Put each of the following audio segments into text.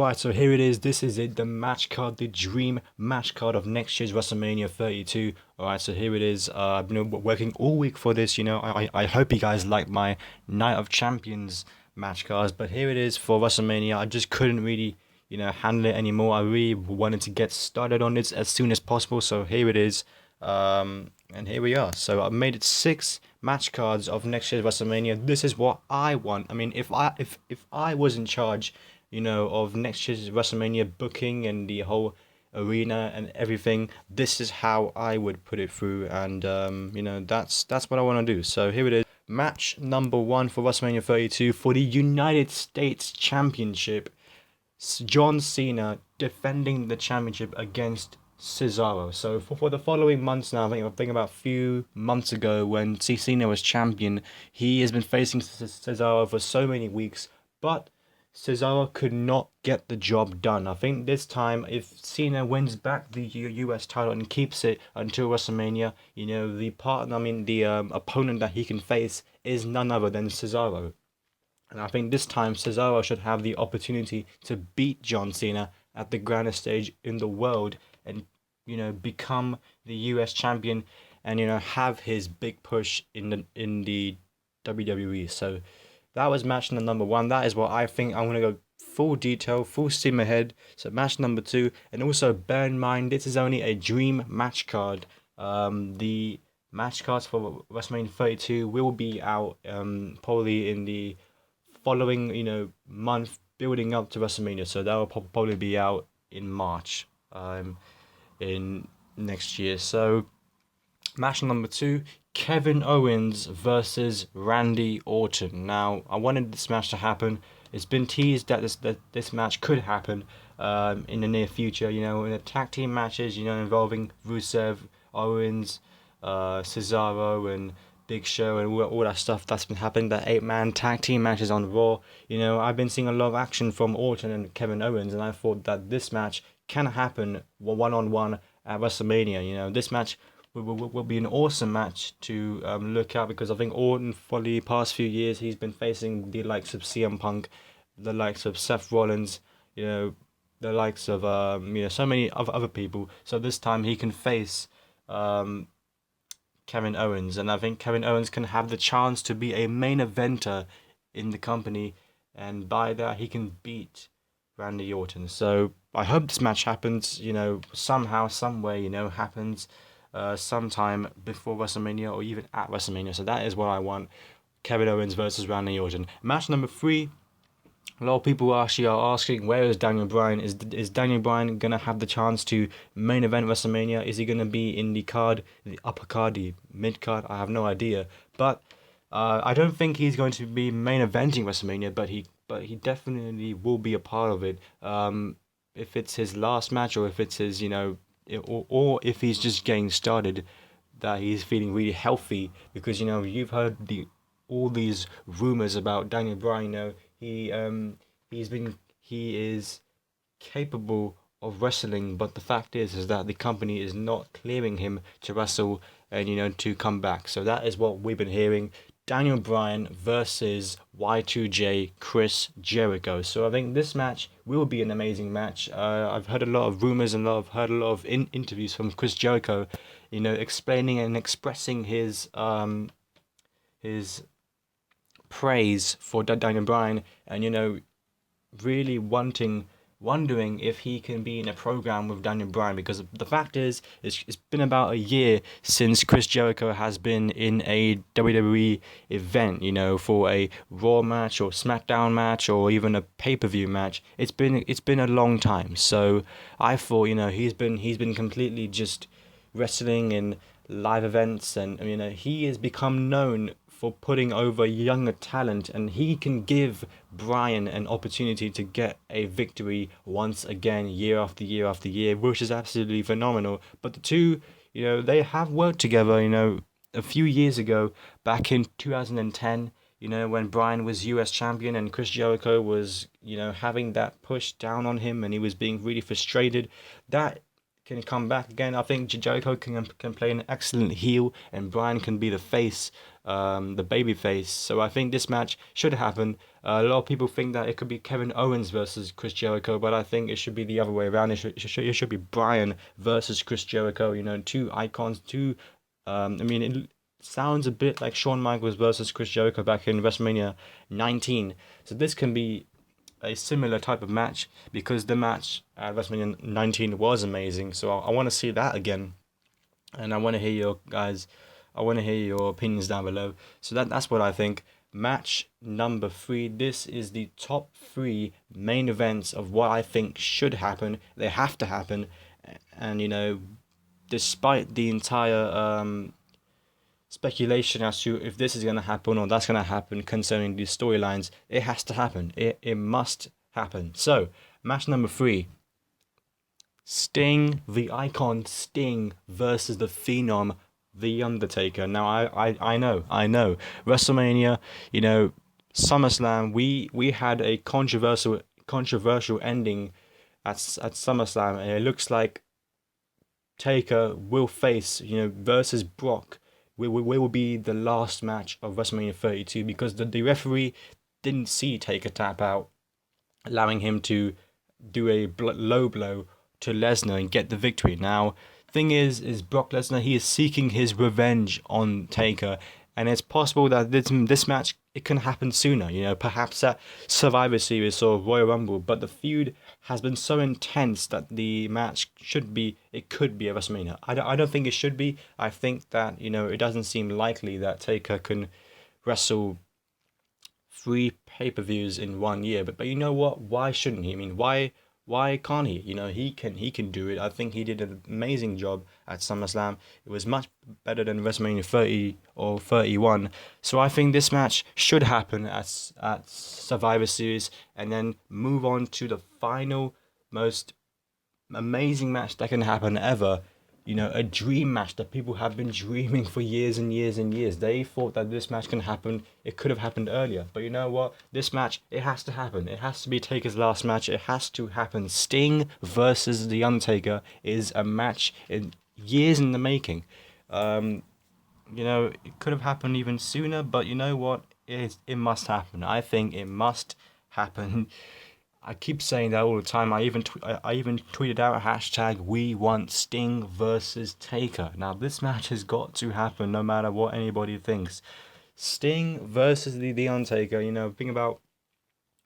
Alright, so here it is. This is it, the match card, the dream match card of next year's WrestleMania 32. Alright, so here it is. I've been working all week for this. I hope you guys like my Night of Champions match cards, but here it is for WrestleMania. I just couldn't really, handle it anymore. I really wanted to get started on this as soon as possible, so here it is. And here we are. So I've made it 6 match cards of next year's WrestleMania. This is what I want. I mean, if I was in charge, of next year's WrestleMania booking and the whole arena and everything, this is how I would put it through, and that's what I want to do. So here it is, match number 1 for WrestleMania 32 for the United States Championship. John Cena defending the championship against Cesaro. So for the following months now, I think about a few months ago when Cena was champion, he has been facing Cesaro for so many weeks, but Cesaro could not get the job done. I think this time, if Cena wins back the US title and keeps it until WrestleMania, the opponent that he can face is none other than Cesaro. And I think this time Cesaro should have the opportunity to beat John Cena at the grandest stage in the world and, become the US champion and, have his big push in the WWE. So that was match number 1. That is what I think. I'm going to go full detail, full steam ahead. So match number 2. And also bear in mind, this is only a dream match card. The match cards for WrestleMania 32 will be out probably in the following, month building up to WrestleMania. So that will probably be out in March in next year. So match number 2, Kevin Owens versus Randy Orton. Now, I wanted this match to happen. It's been teased that this match could happen in the near future. In the tag team matches, involving Rusev, Owens, Cesaro, and Big Show, and all that stuff that's been happening. That 8-man tag team matches on Raw. I've been seeing a lot of action from Orton and Kevin Owens, and I thought that this match can happen one-on-one at WrestleMania. This match will be an awesome match to look at, because I think Orton, for the past few years, he's been facing the likes of CM Punk, the likes of Seth Rollins, the likes of so many other people. So this time he can face Kevin Owens, and I think Kevin Owens can have the chance to be a main eventer in the company, and by that he can beat Randy Orton. So I hope this match happens, somehow, some way, happens sometime before WrestleMania or even at WrestleMania. So that is what I want. Kevin Owens versus Randy Orton. Match number 3. A lot of people actually are asking, where is Daniel Bryan? Is Daniel Bryan gonna have the chance to main event WrestleMania? Is he gonna be in the card, the upper card, the mid card? I have no idea. But I don't think he's going to be main eventing WrestleMania. But he definitely will be a part of it. If it's his last match, or if it's his, or if he's just getting started, that he's feeling really healthy, because you've heard all these rumors about Daniel Bryan. He is capable of wrestling, but the fact is that the company is not clearing him to wrestle and to come back. So that is what we've been hearing. Daniel Bryan versus Y2J Chris Jericho. So I think this match will be an amazing match. I've heard a lot of rumors and heard a lot of interviews from Chris Jericho, explaining and expressing his praise for Daniel Bryan, and really wondering if he can be in a program with Daniel Bryan, because the fact is it's been about a year since Chris Jericho has been in a WWE event, for a Raw match or SmackDown match or even a pay-per-view match. It's been a long time. So I thought, he's been completely just wrestling in live events, and he has become known for putting over younger talent, and he can give Bryan an opportunity to get a victory once again, year after year after year, which is absolutely phenomenal. But the two, they have worked together, a few years ago, back in 2010, when Bryan was US champion and Chris Jericho was, having that push down on him, and he was being really frustrated. That can come back again. I think Jericho can play an excellent heel, and Bryan can be the face, the baby face. So I think this match should happen. A lot of people think that it could be Kevin Owens versus Chris Jericho, but I think it should be the other way around. It should be Bryan versus Chris Jericho. You know, two icons, two. I mean, it sounds a bit like Shawn Michaels versus Chris Jericho back in WrestleMania 19. So this can be a similar type of match because the match at WrestleMania 19 was amazing. So I want to see that again, and I want to hear your guys. I want to hear your opinions down below. So that's what I think. Match number 3. This is the top 3 main events of what I think should happen. They have to happen, and you know, despite the entire speculation as to if this is going to happen or that's going to happen concerning these storylines, it has to happen. It must happen. So, match number 3. Sting, the icon Sting versus the Phenom, the Undertaker. Now, I know. WrestleMania, you know, SummerSlam, we had a controversial ending at SummerSlam, and it looks like Taker will face, you know, versus Brock. Will be the last match of WrestleMania 32 because the referee didn't see Taker tap out, allowing him to do a low blow to Lesnar and get the victory. Now, thing is Brock Lesnar, he is seeking his revenge on Taker, and it's possible that this match, it can happen sooner, you know, perhaps at Survivor Series or Royal Rumble, but the feud has been so intense that the match could be at WrestleMania. I don't think it should be. I think that, you know, it doesn't seem likely that Taker can wrestle 3 pay-per-views in 1 year, but you know what? Why shouldn't he? I mean, why can't he? You know, he can do it. I think he did an amazing job at SummerSlam. It was much better than WrestleMania 30 or 31. So I think this match should happen at Survivor Series and then move on to the final most amazing match that can happen ever. You know, a dream match that people have been dreaming for years and years and years. They thought that this match can happen. It could have happened earlier. But you know what? This match, it has to happen. It has to be Taker's last match. It has to happen. Sting versus The Undertaker is a match in years in the making. You know, it could have happened even sooner, but you know what? It must happen. I think it must happen. I keep saying that all the time. I even tweeted out hashtag We Want Sting versus Taker. Now this match has got to happen no matter what anybody thinks. Sting versus the Undertaker. You know, think about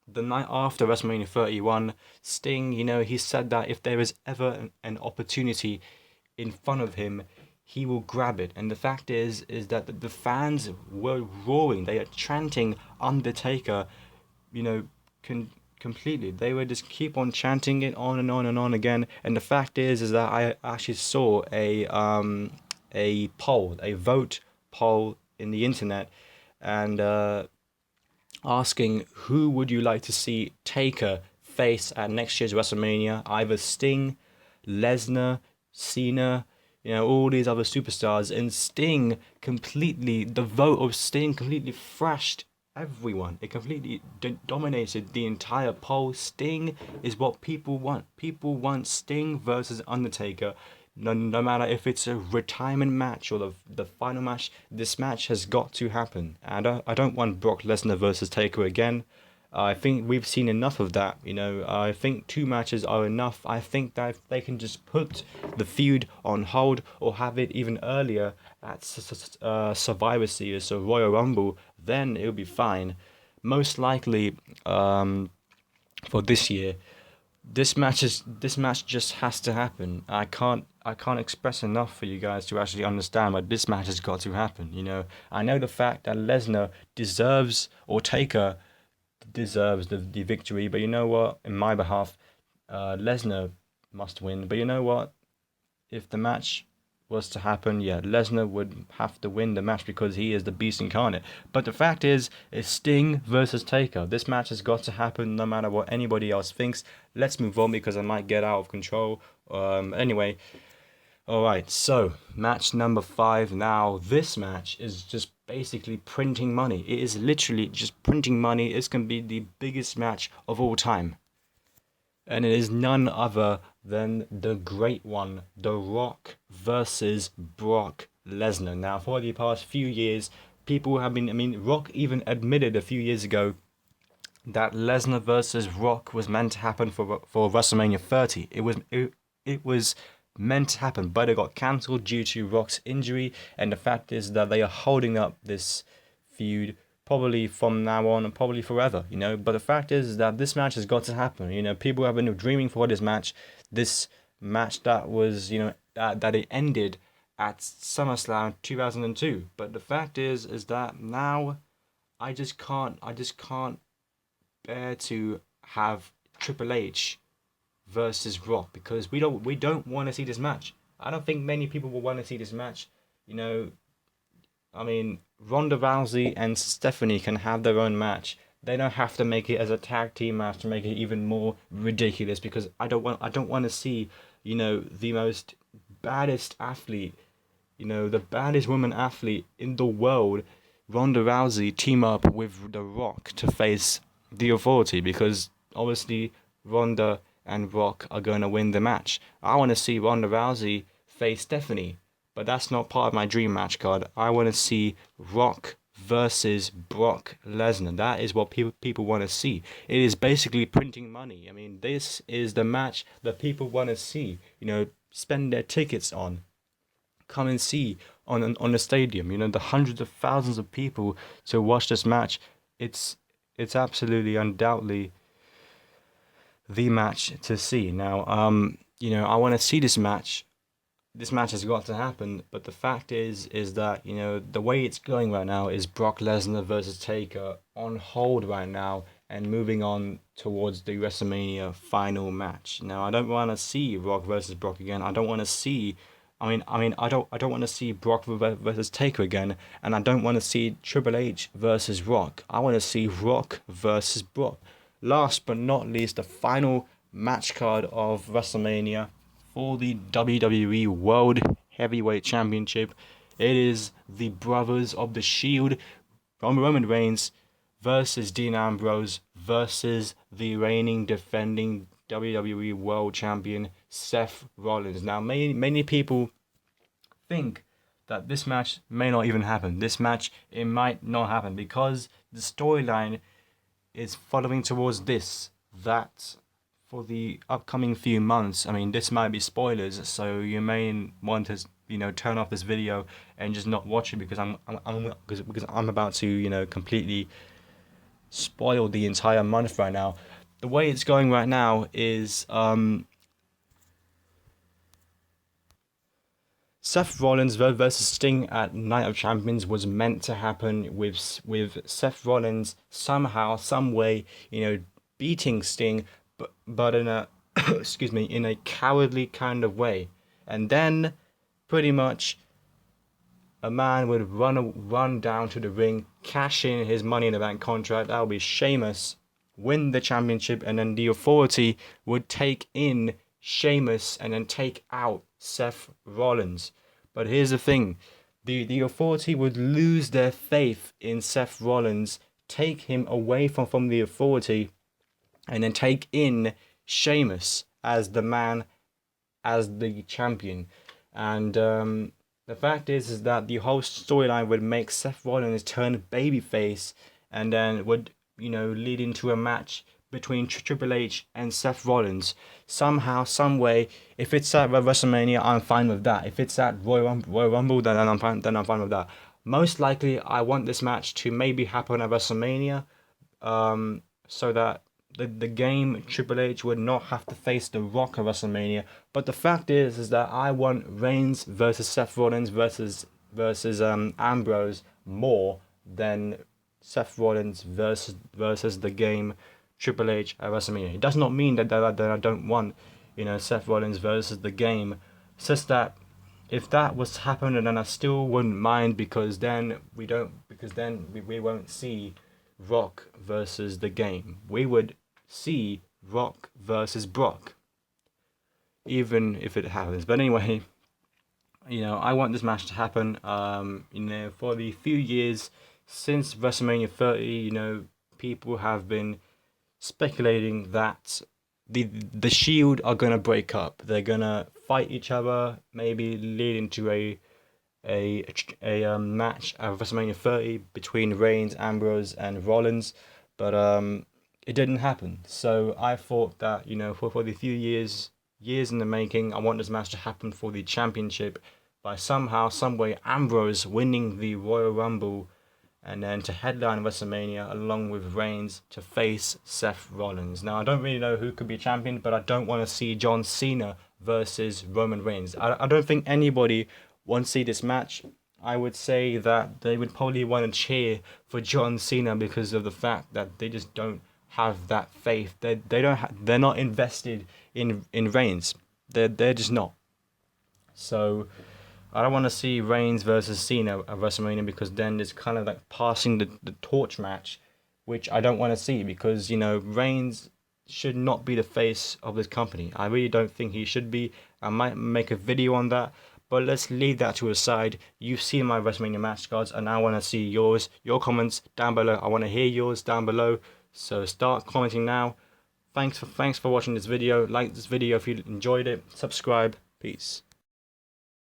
the night after WrestleMania 31. Sting, you know, he said that if there is ever an opportunity in front of him, he will grab it. And the fact is that the fans were roaring. They are chanting Undertaker. You know, completely. They would just keep on chanting it on and on and on again. And the fact is that I actually saw a vote poll in the internet, and asking who would you like to see Taker face at next year's WrestleMania? Either Sting, Lesnar, Cena, you know, all these other superstars. And the vote of Sting completely thrashed everyone. It completely dominated the entire poll. Sting is what people want. People want Sting versus Undertaker. No matter if it's a retirement match or the final match, this match has got to happen. And I don't want Brock Lesnar versus Taker again. I think we've seen enough of that. You know, I think 2 matches are enough. I think that if they can just put the feud on hold or have it even earlier at Survivor Series or Royal Rumble, then it'll be fine. Most likely, for this year, this match just has to happen. I can't express enough for you guys to actually understand, but this match has got to happen. You know, I know the fact that Lesnar Taker deserves the victory, but you know what? In my behalf, Lesnar must win. But you know what? If the match was to happen, yeah, Lesnar would have to win the match because he is the beast incarnate. But the fact is Sting versus Taker. This match has got to happen no matter what anybody else thinks. Let's move on because I might get out of control. Anyway, alright, so match number 5 now. This match is just basically printing money. It is literally just printing money. It's going to be the biggest match of all time. And it is none other than the great one, The Rock versus Brock Lesnar. Now, for the past few years, people have been, Rock even admitted a few years ago that Lesnar versus Rock was meant to happen for WrestleMania 30. It was meant to happen, but it got cancelled due to Rock's injury, and the fact is that they are holding up this feud probably from now on and probably forever, But the fact is that this match has got to happen. People have been dreaming for this match that was, that it ended at SummerSlam 2002. But the fact is that now I just can't bear to have Triple H versus Rock because we don't want to see this match. I don't think many people will want to see this match. You know, I mean, Ronda Rousey and Stephanie can have their own match. They don't have to make it as a tag team match to make it even more ridiculous because I don't want to see, the most baddest athlete, the baddest woman athlete in the world, Ronda Rousey, team up with The Rock to face the Authority because obviously Ronda and Rock are going to win the match. I want to see Ronda Rousey face Stephanie, but that's not part of my dream match card. I want to see Rock versus Brock Lesnar. That is what people want to see. It is basically printing money. I mean, this is the match that people want to see. Spend their tickets on, come and see on the stadium. The hundreds of thousands of people to watch this match. It's absolutely undoubtedly the match to see. Now, I want to see this match. This match has got to happen, but the fact is that the way it's going right now is Brock Lesnar versus Taker on hold right now and moving on towards the WrestleMania final match. Now, I don't want to see Rock versus Brock again. I don't want to see. I don't want to see Brock versus Taker again, and I don't want to see Triple H versus Rock. I want to see Rock versus Brock. Last but not least, the final match card of WrestleMania for the WWE World Heavyweight Championship. It is the Brothers of the Shield, Roman Reigns versus Dean Ambrose versus the reigning defending WWE World Champion Seth Rollins. Now, many people think that this match may not even happen. This match, it might not happen because the storyline is following towards that for the upcoming few months. I mean, this might be spoilers, so you may want to turn off this video and just not watch it because I'm about to completely spoil the entire month right now. The way it's going right now is Seth Rollins versus Sting at Night of Champions was meant to happen with Seth Rollins somehow, some way, beating Sting, but in a excuse me, in a cowardly kind of way, and then pretty much a man would run down to the ring, cash in his Money in the Bank contract. That would be Sheamus, win the championship, and then the Authority would take in Sheamus and then take out Seth Rollins. But here's the thing, the Authority would lose their faith in Seth Rollins, take him away from the Authority, and then take in Sheamus as the man, as the champion. And the fact is that the whole storyline would make Seth Rollins turn babyface, and then would lead into a match between Triple H and Seth Rollins. Somehow, some way, if it's at WrestleMania, I'm fine with that. If it's at Royal Rumble, then I'm fine with that. Most likely, I want this match to maybe happen at WrestleMania, so that the game Triple H would not have to face The Rock at WrestleMania. But the fact is that I want Reigns versus Seth Rollins versus Ambrose more than Seth Rollins versus the game Triple H at WrestleMania. It does not mean that I don't want Seth Rollins versus the game. It's just that if that was to happen, then I still wouldn't mind because then we won't see Rock versus the game. We would see Rock versus Brock, even if it happens. But anyway, I want this match to happen. For the few years since WrestleMania 30, people have been speculating that the Shield are gonna break up. They're gonna fight each other, maybe lead into a match at WrestleMania 30 between Reigns, Ambrose, and Rollins. But it didn't happen. So I thought that, you know, for the few years in the making, I want this match to happen for the championship by somehow, some way, Ambrose winning the Royal Rumble and then to headline WrestleMania along with Reigns to face Seth Rollins. Now, I don't really know who could be champion, but I don't want to see John Cena versus Roman Reigns. I don't think anybody wants to see this match. I would say that they would probably want to cheer for John Cena because of the fact that they just don't have that faith. They're not invested in Reigns. They're just not. So I don't want to see Reigns versus Cena at WrestleMania because then it's kind of like passing the torch match, which I don't want to see because, you know, Reigns should not be the face of this company. I really don't think he should be. I might make a video on that, but let's leave that to a side. You've seen my WrestleMania match cards, and I want to see yours. Your comments down below. I want to hear yours down below. So start commenting now. Thanks for watching this video. Like this video if you enjoyed it. Subscribe. Peace.